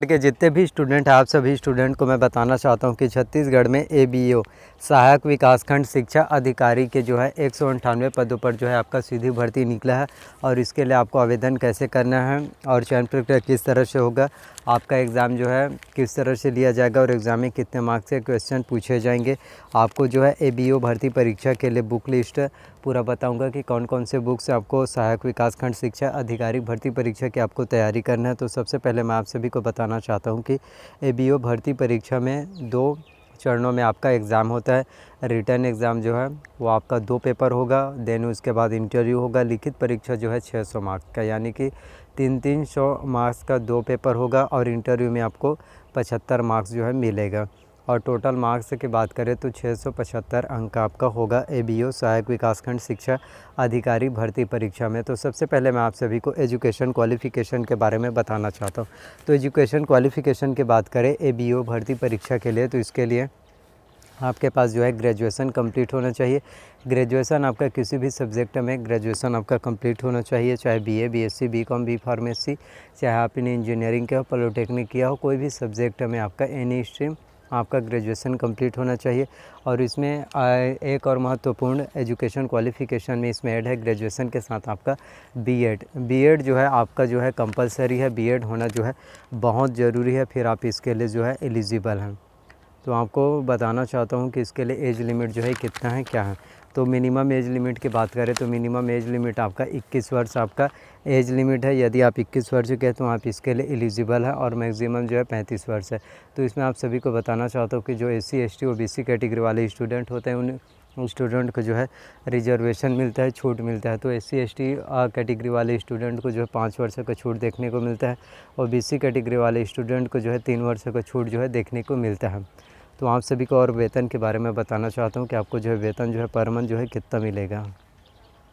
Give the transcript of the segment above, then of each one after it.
के जितने भी स्टूडेंट हैं, आप सभी स्टूडेंट को मैं बताना चाहता हूं कि छत्तीसगढ़ में ABO सहायक विकासखंड शिक्षा अधिकारी के जो है 198 पदों पर जो है आपका सीधी भर्ती निकला है। और इसके लिए आपको आवेदन कैसे करना है और चयन प्रक्रिया किस तरह से होगा, आपका एग्ज़ाम जो है किस तरह से लिया जाएगा और एग्ज़ाम में कितने मार्क्स से क्वेश्चन पूछे जाएंगे, आपको जो है ABO भर्ती परीक्षा के लिए बुक लिस्ट पूरा बताऊंगा कि कौन कौन से बुक्स आपको सहायक विकासखंड शिक्षा अधिकारी भर्ती परीक्षा की आपको तैयारी करना है। तो सबसे पहले मैं आप सभी को बताना चाहता हूं कि ABO भर्ती परीक्षा में 2 चरणों में आपका एग्ज़ाम होता है। रिटर्न एग्ज़ाम जो है वो आपका 2 पेपर होगा, देन उसके बाद इंटरव्यू होगा। लिखित परीक्षा जो है 600 मार्क्स का, यानी कि 300 मार्क्स का 2 पेपर होगा और इंटरव्यू में आपको 75 मार्क्स जो है मिलेगा। और टोटल मार्क्स की बात करें तो 675 अंक आपका होगा ABO सहायक विकासखंड शिक्षा अधिकारी भर्ती परीक्षा में। तो सबसे पहले मैं आप सभी को एजुकेशन क्वालिफ़िकेशन के बारे में बताना चाहता हूँ। तो एजुकेशन क्वालिफ़िकेशन की बात करें ABO भर्ती परीक्षा के लिए, तो इसके लिए आपके पास जो है ग्रेजुएशन कंप्लीट होना चाहिए। ग्रेजुएशन आपका किसी भी सब्जेक्ट में ग्रेजुएशन आपका कंप्लीट होना चाहिए, चाहे BA BSc BCom B pharmacy, चाहे आपने इंजीनियरिंग किया हो, पॉलिटेक्निक किया हो, कोई भी सब्जेक्ट में आपका एनी स्ट्रीम आपका ग्रेजुएशन कंप्लीट होना चाहिए। और इसमें एक और महत्वपूर्ण एजुकेशन क्वालिफ़िकेशन में इसमें ऐड है, ग्रेजुएशन के साथ आपका बीएड जो है आपका जो है कंपलसरी है। बीएड होना जो है बहुत ज़रूरी है, फिर आप इसके लिए जो है एलिजिबल हैं। तो आपको बताना चाहता हूँ कि इसके लिए एज लिमिट जो है कितना है, क्या है। तो मिनिमम एज लिमिट की बात करें तो मिनिमम एज लिमिट आपका 21 वर्ष आपका एज लिमिट है। यदि आप 21 वर्ष के हैं तो आप इसके लिए एलिजिबल है। और मैक्सिमम जो है 35 वर्ष है। तो इसमें आप सभी को बताना चाहता हूँ कि जो SC ST OBC कैटेगरी वाले स्टूडेंट होते हैं उन स्टूडेंट को जो है रिजर्वेशन मिलता है, छूट मिलता है। तो SC ST कैटेगरी वाले स्टूडेंट को जो है 5 वर्ष का छूट देखने को मिलता है और BC कैटेगरी वाले स्टूडेंट को जो है 3 वर्ष का छूट जो है देखने को मिलता है। तो आप सभी को और वेतन के बारे में बताना चाहता हूँ कि आपको जो है वेतन जो है पर मंथ जो है कितना मिलेगा।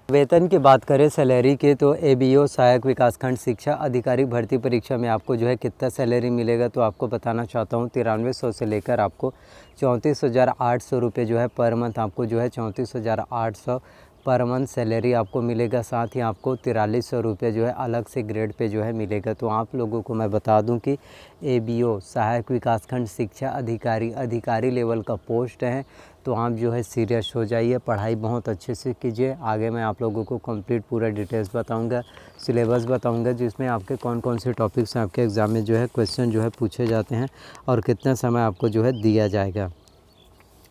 वेतन की बात करें सैलरी के, तो ABO सहायक विकासखंड शिक्षा अधिकारी भर्ती परीक्षा में आपको जो है कितना सैलरी मिलेगा, तो आपको बताना चाहता हूँ 9300 से लेकर आपको 34,800 रुपये जो है पर मंथ आपको जो है 34,800 पर मंथ सैलरी आपको मिलेगा। साथ ही आपको 4300 रुपये जो है अलग से ग्रेड पे जो है मिलेगा। तो आप लोगों को मैं बता दूं कि ABO सहायक विकासखंड शिक्षा अधिकारी लेवल का पोस्ट है। तो आप जो है सीरियस हो जाइए, पढ़ाई बहुत अच्छे से कीजिए। आगे मैं आप लोगों को कंप्लीट पूरा डिटेल्स बताऊंगा, सिलेबस बताऊंगा, जिसमें आपके कौन कौन से टॉपिक्स आपके एग्ज़ाम में जो है क्वेश्चन जो है पूछे जाते हैं और कितना समय आपको जो है दिया जाएगा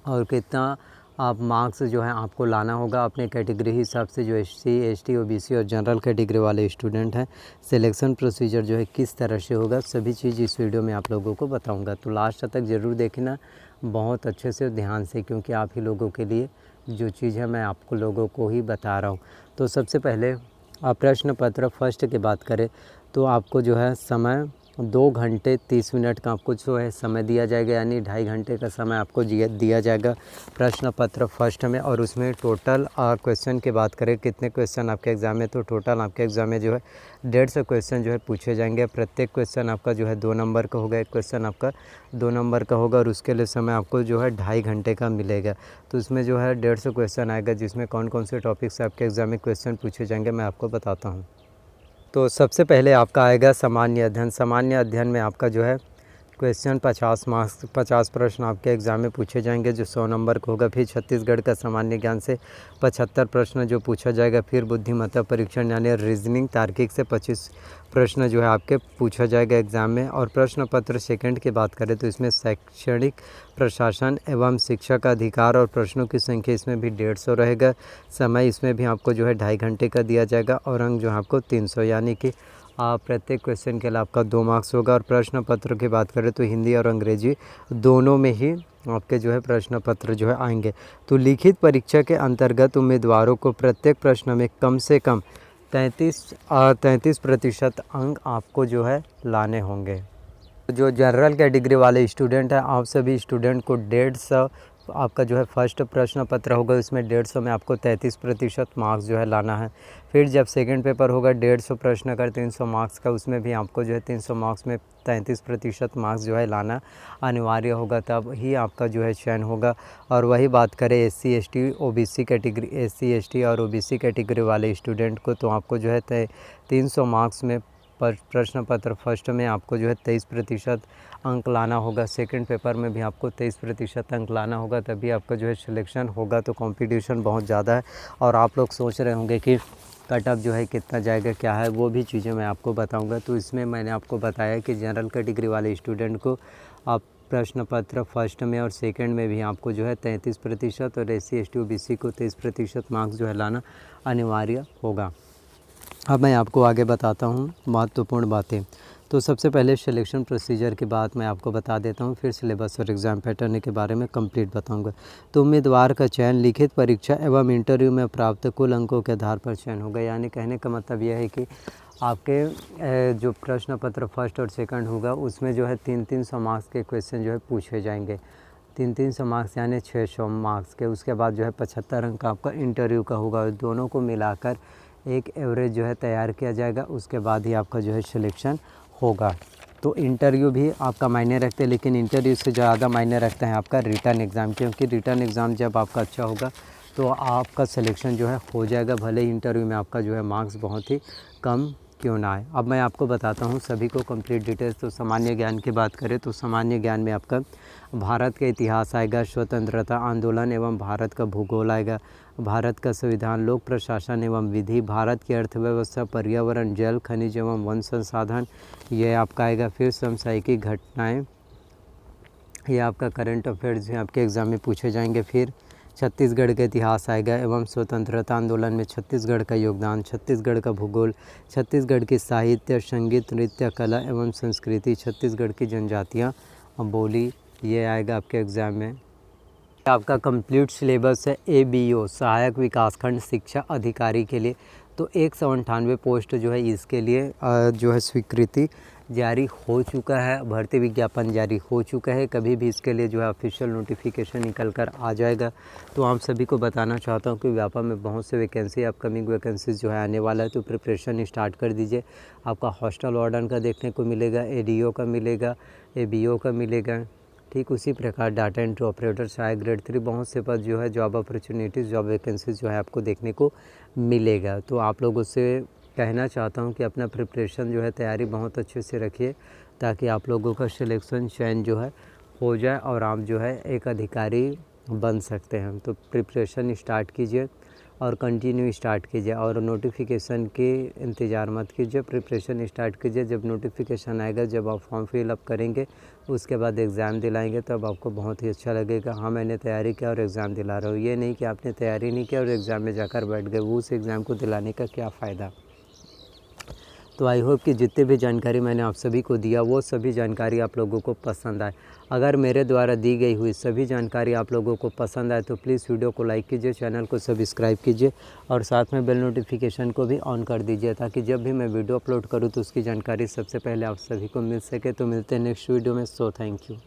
और कितना आप मार्क्स जो है आपको लाना होगा अपने कैटेगरी हिसाब से। जो SC ST OBC और जनरल कैटेगरी वाले स्टूडेंट हैं, सिलेक्शन प्रोसीजर जो है किस तरह से होगा, सभी चीज़ इस वीडियो में आप लोगों को बताऊंगा। तो लास्ट तक ज़रूर देखना बहुत अच्छे से ध्यान से, क्योंकि आप ही लोगों के लिए जो चीज़ है मैं आपको लोगों को ही बता रहा हूँ। तो सबसे पहले प्रश्न पत्र फर्स्ट की बात करें तो आपको जो है समय 2 घंटे 30 मिनट का आपको जो है समय दिया जाएगा, यानी 2.5 घंटे का समय आपको दिया जाएगा प्रश्न पत्र फर्स्ट में। और उसमें टोटल क्वेश्चन की बात करें कितने क्वेश्चन आपके एग्ज़ाम में, तो टोटल आपके एग्ज़ाम में जो है 150 क्वेश्चन जो है पूछे जाएंगे। प्रत्येक क्वेश्चन आपका जो है 2 नंबर का होगा, एक क्वेश्चन आपका 2 नंबर का होगा और उसके लिए समय आपको जो है 2.5 घंटे का मिलेगा। तो इसमें जो है 150 क्वेश्चन आएगा, जिसमें कौन कौन से टॉपिक से आपके एग्ज़ाम में क्वेश्चन पूछे जाएंगे मैं आपको बताता हूँ। तो सबसे पहले आपका आएगा सामान्य अध्ययन। सामान्य अध्ययन में आपका जो है क्वेश्चन 50 मार्क्स 50 प्रश्न आपके एग्ज़ाम में पूछे जाएंगे, जो 100 नंबर का होगा। फिर छत्तीसगढ़ का सामान्य ज्ञान से 75 प्रश्न जो पूछा जाएगा। फिर बुद्धिमत्ता परीक्षण यानी रीजनिंग तार्किक से 25 प्रश्न जो है आपके पूछा जाएगा एग्ज़ाम में। और प्रश्न पत्र सेकंड की बात करें तो इसमें शैक्षणिक प्रशासन एवं शिक्षा का अधिकार और प्रश्नों की संख्या इसमें भी 150 रहेगा। समय इसमें भी आपको जो है 2.5 घंटे का दिया जाएगा और अंक जो है आपको 300, यानी कि प्रत्येक क्वेश्चन के लिए आपका 2 मार्क्स होगा। और प्रश्न पत्र की बात करें तो हिंदी और अंग्रेजी दोनों में ही आपके जो है प्रश्न पत्र जो है आएंगे। तो लिखित परीक्षा के अंतर्गत उम्मीदवारों को प्रत्येक प्रश्न में कम से कम 33% अंक आपको जो है लाने होंगे। जो जनरल कैटेगरी वाले स्टूडेंट हैं, आप सभी स्टूडेंट को 150 आपका जो है फर्स्ट प्रश्न पत्र होगा, उसमें 150 में आपको 33% मार्क्स जो है लाना है। फिर जब सेकंड पेपर होगा 150 प्रश्न का 300 मार्क्स का, उसमें भी आपको जो है 300 मार्क्स में 33% मार्क्स जो है लाना अनिवार्य होगा, तब ही आपका जो है चयन होगा। और वही बात करें SC ST OBC category SC ST और OBC कैटेगरी वाले स्टूडेंट को, तो आपको जो है 300 मार्क्स में प्रश्न पत्र फर्स्ट में आपको जो है 23% अंक लाना होगा, सेकंड पेपर में भी आपको 23% अंक लाना होगा, तभी आपका जो है सिलेक्शन होगा। तो कंपटीशन बहुत ज़्यादा है और आप लोग सोच रहे होंगे कि कट ऑफ जो है कितना जाएगा, क्या है, वो भी चीज़ें मैं आपको बताऊंगा। तो इसमें मैंने आपको बताया कि जनरल कैटेगरी वाले स्टूडेंट को आप प्रश्न पत्र फर्स्ट में और सेकंड में भी आपको जो है 33% और SC ST OBC को 23% मार्क्स जो है लाना अनिवार्य होगा। अब मैं आपको आगे बताता हूँ महत्वपूर्ण बातें। तो सबसे पहले सिलेक्शन प्रोसीजर की बात मैं आपको बता देता हूँ, फिर सिलेबस और एग्ज़ाम पैटर्न के बारे में कंप्लीट बताऊँगा। तो उम्मीदवार का चयन लिखित परीक्षा एवं इंटरव्यू में प्राप्त कुल अंकों के आधार पर चयन होगा। यानी कहने का मतलब यह है कि आपके जो प्रश्न पत्र फर्स्ट और सेकंड होगा उसमें जो है 300 मार्क्स के क्वेश्चन जो है पूछे जाएंगे, 300 मार्क्स यानी 600 मार्क्स के। उसके बाद जो है 75 अंक का आपका इंटरव्यू का होगा और दोनों को मिलाकर एक एवरेज जो है तैयार किया जाएगा। उसके बाद ही आपका जो है सिलेक्शन होगा। तो इंटरव्यू भी आपका मायने रखते हैं, लेकिन इंटरव्यू से ज़्यादा मायने रखता है आपका रिटर्न एग्ज़ाम, क्योंकि रिटर्न एग्ज़ाम जब आपका अच्छा होगा तो आपका सिलेक्शन जो है हो जाएगा, भले ही इंटरव्यू में आपका जो है मार्क्स बहुत ही कम क्यों ना आए। अब मैं आपको बताता हूँ सभी को कंप्लीट डिटेल्स। तो सामान्य ज्ञान की बात करें तो सामान्य ज्ञान में आपका भारत का इतिहास आएगा, स्वतंत्रता आंदोलन एवं भारत का भूगोल आएगा, भारत का संविधान, लोक प्रशासन एवं विधि, भारत की अर्थव्यवस्था, पर्यावरण, जल, खनिज एवं वन संसाधन, ये आपका आएगा। फिर समसामयिक घटनाएँ, ये आपका करंट अफेयर्स आपके एग्ज़ाम में पूछे जाएंगे। फिर छत्तीसगढ़ का इतिहास आएगा एवं स्वतंत्रता आंदोलन में छत्तीसगढ़ का योगदान, छत्तीसगढ़ का भूगोल, छत्तीसगढ़ की साहित्य, संगीत, नृत्य, कला एवं संस्कृति, छत्तीसगढ़ की जनजातियाँ, बोली, ये आएगा आपके एग्ज़ाम में। आपका कंप्लीट सिलेबस है ABO सहायक विकासखंड शिक्षा अधिकारी के लिए। तो 198 पोस्ट जो है इसके लिए जो है स्वीकृति जारी हो चुका है, भर्ती विज्ञापन जारी हो चुका है। कभी भी इसके लिए जो है ऑफिशियल नोटिफिकेशन निकल कर आ जाएगा। तो आप सभी को बताना चाहता हूँ कि व्यापम में बहुत से वैकेंसी, अपकमिंग वैकेंसीज जो है आने वाला है, तो प्रिपरेशन स्टार्ट कर दीजिए। आपका हॉस्टल वार्डन का देखने को मिलेगा, ADO का मिलेगा, ABO का मिलेगा। ठीक उसी प्रकार डाटा एंट्री ऑपरेटर, सहायक ग्रेड 3, बहुत से पद जो है जॉब अपॉर्चुनिटीज़, जॉब वैकेंसीज जो है आपको देखने को मिलेगा। तो आप लोगों से कहना चाहता हूं कि अपना प्रिपरेशन जो है तैयारी बहुत अच्छे से रखिए, ताकि आप लोगों का सिलेक्शन चयन जो है हो जाए और आप जो है एक अधिकारी बन सकते हैं। तो प्रिपरेशन स्टार्ट कीजिए और कंटिन्यू स्टार्ट कीजिए और नोटिफिकेशन के इंतज़ार मत कीजिए, प्रिपरेशन स्टार्ट कीजिए। जब नोटिफिकेशन आएगा, जब आप फॉर्म फिल अप करेंगे, उसके बाद एग्ज़ाम दिलाएंगे, तब आपको बहुत ही अच्छा लगेगा, हाँ मैंने तैयारी किया और एग्ज़ाम दिला रहा हूँ। ये नहीं कि आपने तैयारी नहीं किया और एग्ज़ाम में जाकर बैठ गए, वो उस एग्ज़ाम को दिलाने का क्या फ़ायदा। तो आई होप कि जितने भी जानकारी मैंने आप सभी को दिया वो सभी जानकारी आप लोगों को पसंद आए। अगर मेरे द्वारा दी गई हुई सभी जानकारी आप लोगों को पसंद आए तो प्लीज़ वीडियो को लाइक कीजिए, चैनल को सब्सक्राइब कीजिए और साथ में बेल नोटिफिकेशन को भी ऑन कर दीजिए, ताकि जब भी मैं वीडियो अपलोड करूँ तो उसकी जानकारी सबसे पहले आप सभी को मिल सके। तो मिलते हैं नेक्स्ट वीडियो में। So thank you.